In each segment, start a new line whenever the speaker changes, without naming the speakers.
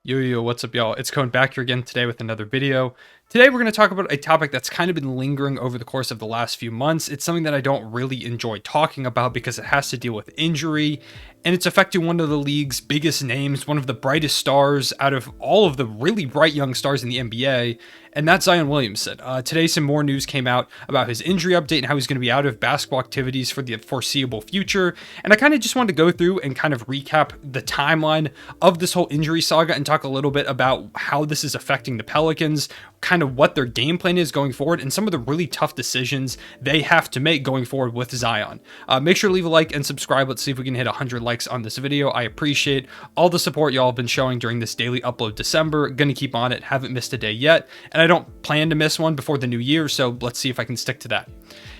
Yo, what's up, y'all? It's Cone back here again today with another video. Today, we're going to talk about a topic that's kind of been lingering over the course of the last few months. It's something that I don't really enjoy talking about because it has to deal with injury, and it's affecting one of the league's biggest names, one of the brightest stars out of all of the really bright young stars in the NBA, and that's Zion Williamson. Today, some more news came out about his injury update and how he's going to be out of basketball activities for the foreseeable future. And I kind of just wanted to go through and kind of recap the timeline of this whole injury saga and talk a little bit about how this is affecting the Pelicans, kind of what their game plan is going forward, and some of the really tough decisions they have to make going forward with Zion. Make sure to leave a like and subscribe. Let's see if we can hit 100 likes on this video. I appreciate all the support y'all have been showing during this daily upload December. Gonna keep on it. Haven't missed a day yet, and I don't plan to miss one before the new year, so let's see if I can stick to that.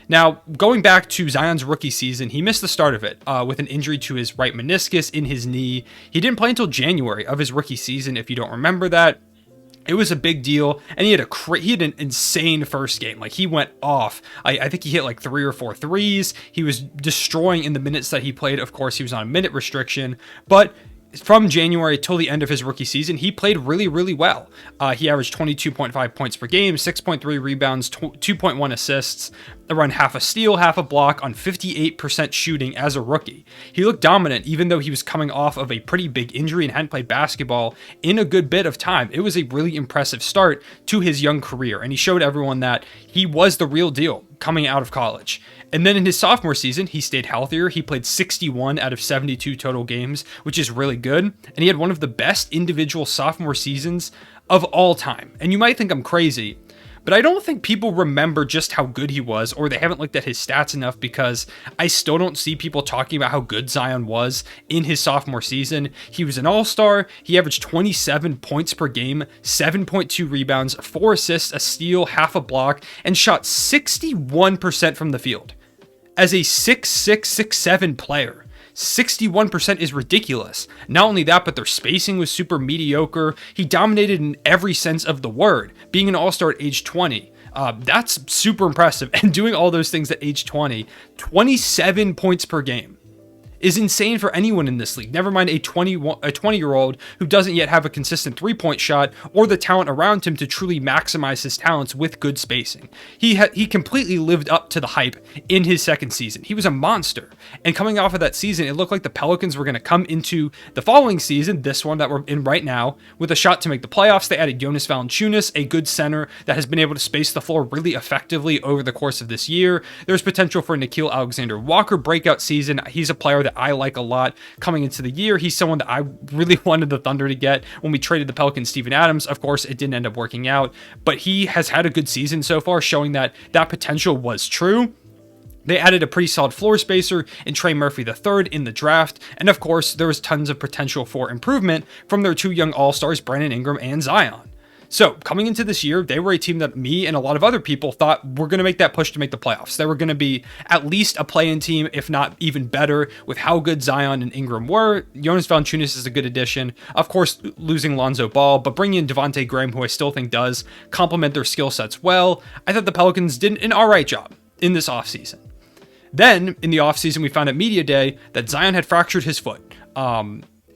Now, going back to Zion's rookie season, he missed the start of it with an injury to his right meniscus in his knee. He didn't play until January of his rookie season, if you don't remember that. It was a big deal, and he had an insane first game. Like, he went off. I think he hit like 3 or 4 threes. He was destroying in the minutes that he played. Of course, he was on a minute restriction, but from January till the end of his rookie season, he played really, really well. He averaged 22.5 points per game, 6.3 rebounds, 2.1 assists, around half a steal, half a block on 58% shooting as a rookie. He looked dominant even though he was coming off of a pretty big injury and hadn't played basketball in a good bit of time. It was a really impressive start to his young career, and he showed everyone that he was the real deal coming out of college. And then in his sophomore season, he stayed healthier. He played 61 out of 72 total games, which is really good. And he had one of the best individual sophomore seasons of all time. And you might think I'm crazy, but I don't think people remember just how good he was, or they haven't looked at his stats enough, because I still don't see people talking about how good Zion was in his sophomore season. He was an all-star. He averaged 27 points per game, 7.2 rebounds, 4 assists, a steal, half a block, and shot 61% from the field. As a 6'6", 6'7" player, 61% is ridiculous. Not only that, but their spacing was super mediocre. He dominated in every sense of the word, being an all-star at age 20. That's super impressive. And doing all those things at age 20, 27 points per game is insane for anyone in this league. Never mind a 20-year-old who doesn't yet have a consistent three-point shot or the talent around him to truly maximize his talents with good spacing. He completely lived up to the hype in his second season. He was a monster. And coming off of that season, it looked like the Pelicans were going to come into the following season, this one that we're in right now, with a shot to make the playoffs. They added Jonas Valanciunas, a good center that has been able to space the floor really effectively over the course of this year. There's potential for a Nickeil Alexander-Walker breakout season. He's a player that I like a lot coming into the year. He's someone that I really wanted the Thunder to get when we traded the Pelicans Steven Adams. Of course, it didn't end up working out, but he has had a good season so far, showing that that potential was true. They added a pretty solid floor spacer in Trey Murphy III in the draft, and of course, there was tons of potential for improvement from their two young all-stars, Brandon Ingram and Zion. So, coming into this year, they were a team that me and a lot of other people thought were going to make that push to make the playoffs. They were going to be at least a play-in team, if not even better, with how good Zion and Ingram were. Jonas Valanciunas is a good addition. Of course, losing Lonzo Ball, but bringing in Devontae Graham, who I still think does complement their skill sets well. I thought the Pelicans did an alright job in this offseason. Then, in the offseason, we found at Media Day that Zion had fractured his foot.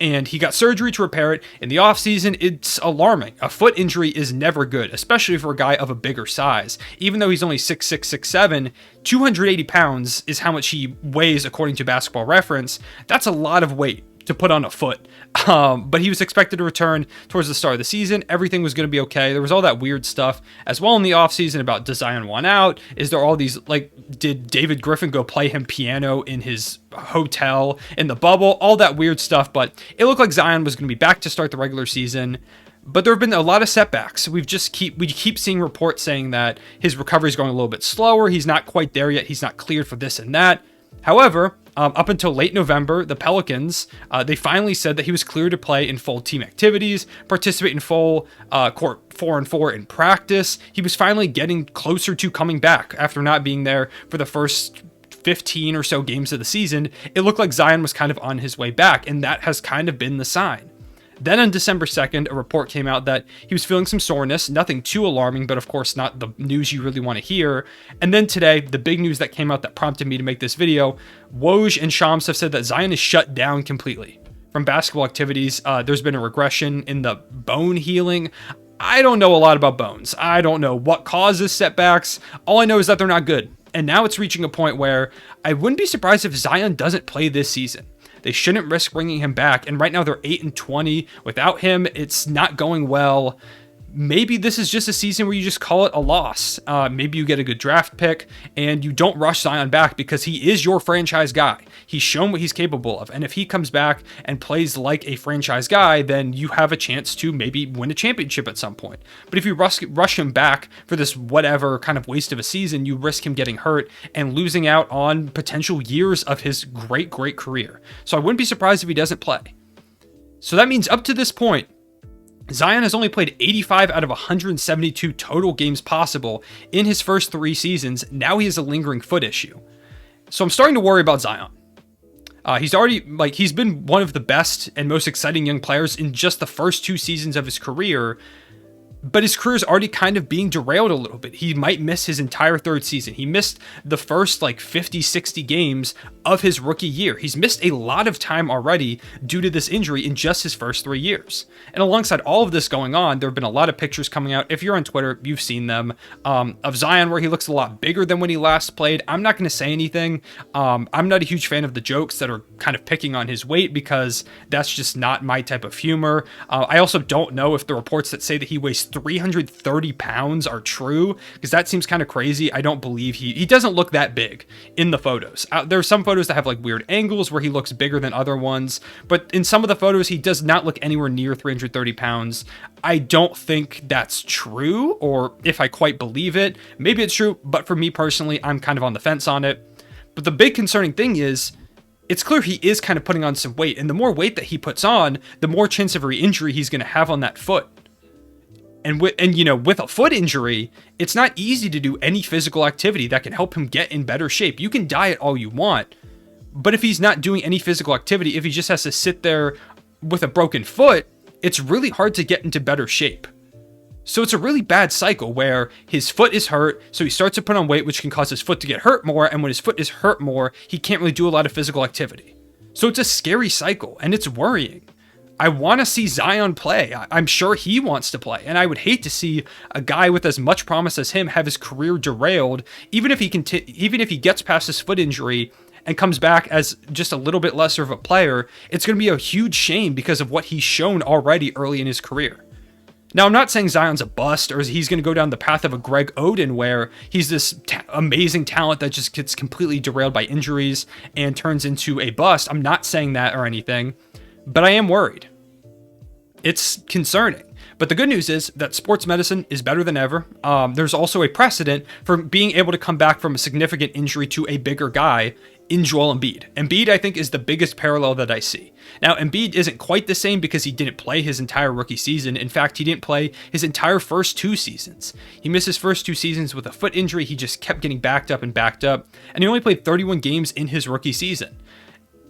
And he got surgery to repair it. In the offseason, it's alarming. A foot injury is never good, especially for a guy of a bigger size. Even though he's only 6'6", 6'7", 280 pounds is how much he weighs according to Basketball Reference. That's a lot of weight to put on a foot. But he was expected to return towards the start of the season. Everything was going to be okay. There was all that weird stuff as well in the offseason about, does Zion want out? Is there all these, like, did David Griffin go play him piano in his hotel in the bubble? All that weird stuff. But it looked like Zion was going to be back to start the regular season. But there have been a lot of setbacks. We keep seeing reports saying that his recovery is going a little bit slower. He's not quite there yet. He's not cleared for this and that. However, up until late November, the Pelicans, they finally said that he was cleared to play in full team activities, participate in full court 4-on-4 in practice. He was finally getting closer to coming back after not being there for the first 15 or so games of the season. It looked like Zion was kind of on his way back, and that has kind of been the sign. Then on December 2nd, a report came out that he was feeling some soreness, nothing too alarming, but of course not the news you really want to hear. And then today, the big news that came out that prompted me to make this video, Woj and Shams have said that Zion is shut down completely from basketball activities. There's been a regression in the bone healing. I don't know a lot about bones. I don't know what causes setbacks. All I know is that they're not good. And now it's reaching a point where I wouldn't be surprised if Zion doesn't play this season. They shouldn't risk bringing him back. And right now they're 8-20. Without him, it's not going well. Maybe this is just a season where you just call it a loss. Maybe you get a good draft pick and you don't rush Zion back because he is your franchise guy. He's shown what he's capable of. And if he comes back and plays like a franchise guy, then you have a chance to maybe win a championship at some point. But if you rush him back for this whatever kind of waste of a season, you risk him getting hurt and losing out on potential years of his great career. So I wouldn't be surprised if he doesn't play. So that means up to this point, Zion has only played 85 out of 172 total games possible in his first 3 seasons. Now he has a lingering foot issue. So I'm starting to worry about Zion. He's been one of the best and most exciting young players in just the first 2 seasons of his career, but his career is already kind of being derailed a little bit. He might miss his entire 3rd season. He missed the first 50, 60 games of his rookie year. He's missed a lot of time already due to this injury in just his first 3 years. And alongside all of this going on, there have been a lot of pictures coming out. If you're on Twitter, you've seen them, of Zion where he looks a lot bigger than when he last played. I'm not going to say anything. I'm not a huge fan of the jokes that are kind of picking on his weight because that's just not my type of humor. I also don't know if the reports that say that he weighs 330 pounds are true, because that seems kind of crazy. I don't believe he doesn't look that big in the photos. There are some photos that have weird angles where he looks bigger than other ones, but in some of the photos he does not look anywhere near 330 pounds. I don't think that's true, or if I quite believe it, maybe it's true, but for me personally, I'm kind of on the fence on it. But the big concerning thing is, it's clear he is kind of putting on some weight, and the more weight that he puts on, the more chance of re-injury he's going to have on that foot. And with a foot injury, it's not easy to do any physical activity that can help him get in better shape. You can diet all you want, but if he's not doing any physical activity, if he just has to sit there with a broken foot, it's really hard to get into better shape. So it's a really bad cycle where his foot is hurt, so he starts to put on weight, which can cause his foot to get hurt more, and when his foot is hurt more, he can't really do a lot of physical activity. So it's a scary cycle, and it's worrying. I want to see Zion play. I'm sure he wants to play, and I would hate to see a guy with as much promise as him have his career derailed, even if he gets past his foot injury and comes back as just a little bit lesser of a player. It's going to be a huge shame because of what he's shown already early in his career. Now, I'm not saying Zion's a bust or he's going to go down the path of a Greg Oden where he's this amazing talent that just gets completely derailed by injuries and turns into a bust. I'm not saying that or anything, but I am worried. It's concerning. But the good news is that sports medicine is better than ever. There's also a precedent for being able to come back from a significant injury to a bigger guy in Joel Embiid. Embiid, I think, is the biggest parallel that I see. Now, Embiid isn't quite the same because he didn't play his entire rookie season. In fact, he didn't play his entire first 2 seasons. He missed his first 2 seasons with a foot injury. He just kept getting backed up, and he only played 31 games in his rookie season.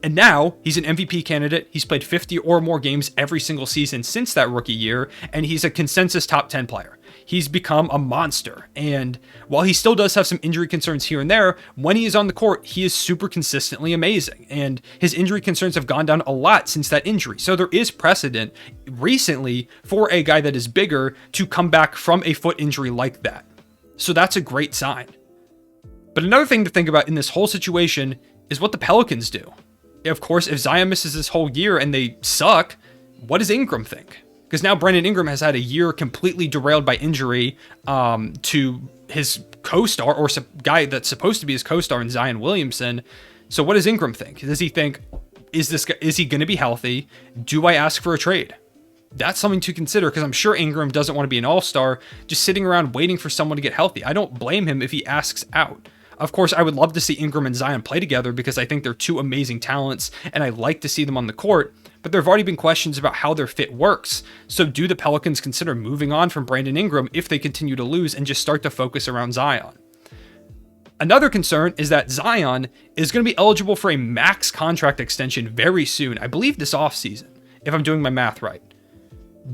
And now he's an MVP candidate. He's played 50 or more games every single season since that rookie year, and he's a consensus top 10 player. He's become a monster. And while he still does have some injury concerns here and there, when he is on the court, he is super consistently amazing. And his injury concerns have gone down a lot since that injury. So there is precedent recently for a guy that is bigger to come back from a foot injury like that. So that's a great sign. But another thing to think about in this whole situation is what the Pelicans do. Of course, if Zion misses this whole year and they suck, what does Ingram think? Because now Brandon Ingram has had a year completely derailed by injury to his co-star, or guy that's supposed to be his co-star in Zion Williamson. So what does Ingram think? Does he think, is he going to be healthy? Do I ask for a trade? That's something to consider, because I'm sure Ingram doesn't want to be an all-star just sitting around waiting for someone to get healthy. I don't blame him if he asks out. Of course, I would love to see Ingram and Zion play together because I think they're 2 amazing talents and I like to see them on the court, but there have already been questions about how their fit works. So do the Pelicans consider moving on from Brandon Ingram if they continue to lose and just start to focus around Zion? Another concern is that Zion is going to be eligible for a max contract extension very soon, I believe this offseason, if I'm doing my math right.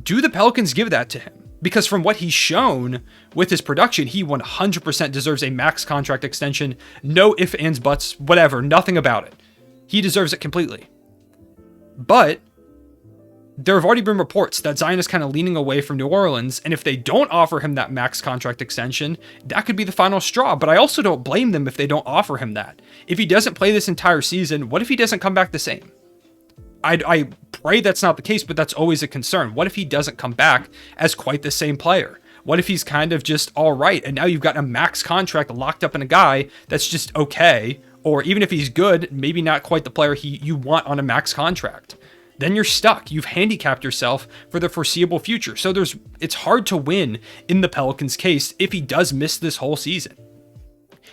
Do the Pelicans give that to him? Because from what he's shown with his production, he 100% deserves a max contract extension. No ifs, ands, buts, whatever, nothing about it. He deserves it completely. But there have already been reports that Zion is kind of leaning away from New Orleans, and if they don't offer him that max contract extension, that could be the final straw. But I also don't blame them if they don't offer him that. If he doesn't play this entire season, what if he doesn't come back the same? I pray that's not the case, but that's always a concern. What if he doesn't come back as quite the same player? What if he's kind of just all right, and now you've got a max contract locked up in a guy that's just okay, or even if he's good, maybe not quite the player you want on a max contract? Then you're stuck. You've handicapped yourself for the foreseeable future. So it's hard to win in the Pelicans' case if he does miss this whole season.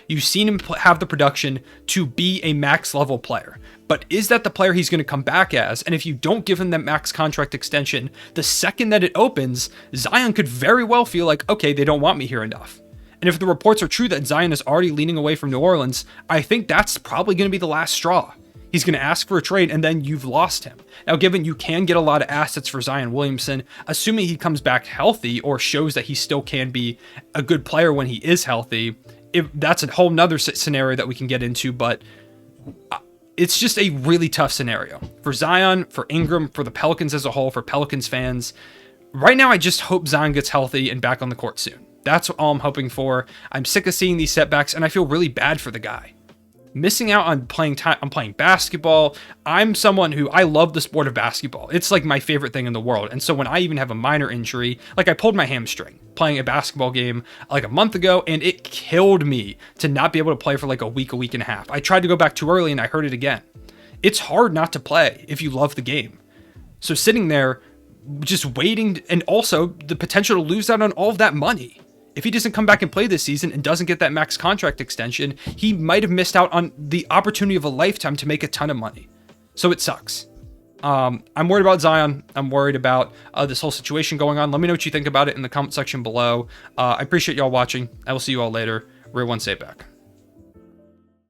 You've seen him have the production to be a max level player, but is that the player he's going to come back as? And if you don't give him that max contract extension, the second that it opens, Zion could very well feel like, okay, they don't want me here enough. And if the reports are true that Zion is already leaning away from New Orleans, I think that's probably going to be the last straw. He's going to ask for a trade, and then you've lost him. Now, given you can get a lot of assets for Zion Williamson, assuming he comes back healthy or shows that he still can be a good player when he is healthy, that's a whole nother scenario that we can get into, but it's just a really tough scenario for Zion, for Ingram, for the Pelicans as a whole, for Pelicans fans. Right now, I just hope Zion gets healthy and back on the court soon. That's all I'm hoping for. I'm sick of seeing these setbacks, and I feel really bad for the guy. Missing out on playing time, I'm playing basketball. I'm someone who, I love the sport of basketball. It's like my favorite thing in the world. And so when I even have a minor injury, like I pulled my hamstring playing a basketball game like a month ago, and it killed me to not be able to play for like a week and a half. I tried to go back too early and I hurt it again. It's hard not to play if you love the game. So sitting there just waiting, and also the potential to lose out on all of that money. If he doesn't come back and play this season and doesn't get that max contract extension, he might have missed out on the opportunity of a lifetime to make a ton of money. So it sucks. I'm worried about Zion. I'm worried about this whole situation going on. Let me know what you think about it in the comment section below. I appreciate y'all watching. I will see you all later. Real One, say it back.